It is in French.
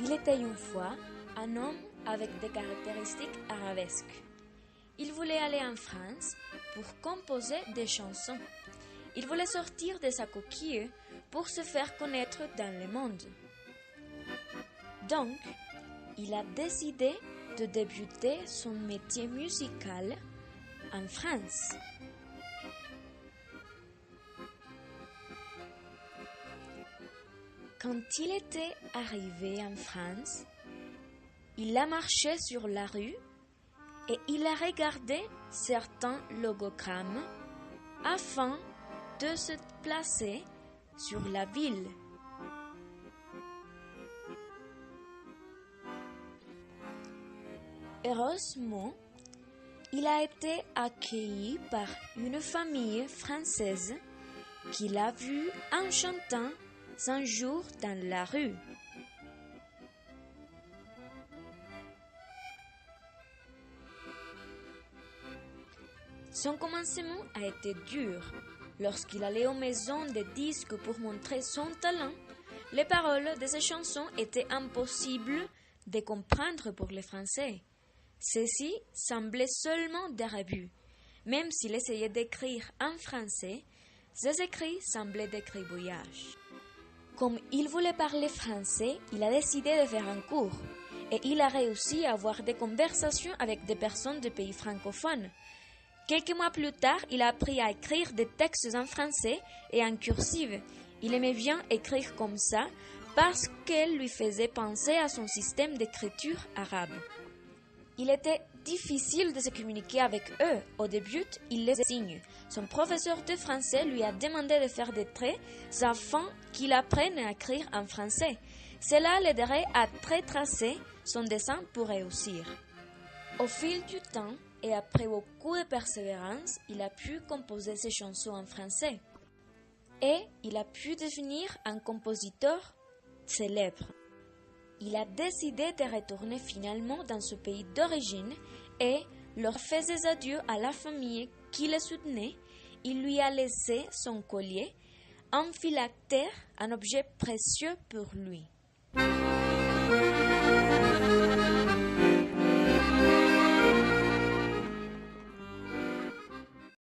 Il était une fois un homme avec des caractéristiques arabesques. Il voulait aller en France pour composer des chansons. Il voulait sortir de sa coquille pour se faire connaître dans le monde. Donc, il a décidé de débuter son métier musical en France. Quand il était arrivé en France, il a marché sur la rue et il a regardé certains logogrammes afin de se placer sur la ville. Heureusement, il a été accueilli par une famille française qui l'a vu en chantant un jour dans la rue. Son commencement a été dur. Lorsqu'il allait aux maisons de disques pour montrer son talent, les paroles de ses chansons étaient impossibles de comprendre pour les Français. Ceci semblait seulement des rebuts. Même s'il essayait d'écrire en français, ses écrits semblaient des gribouillages. Comme il voulait parler français, il a décidé de faire un cours et il a réussi à avoir des conversations avec des personnes de pays francophones. Quelques mois plus tard, il a appris à écrire des textes en français et en cursive. Il aimait bien écrire comme ça parce qu'elle lui faisait penser à son système d'écriture arabe. Il était difficile de se communiquer avec eux. Au début, il les signe. Son professeur de français lui a demandé de faire des traits afin qu'il apprenne à écrire en français. Cela l'aiderait à tracer son dessin pour réussir. Au fil du temps, et après beaucoup de persévérance, il a pu composer ses chansons en français. Et il a pu devenir un compositeur célèbre. Il a décidé de retourner finalement dans ce pays d'origine et leur fait ses adieux à la famille qui le soutenait. Il lui a laissé son collier, un phylactère, un objet précieux pour lui.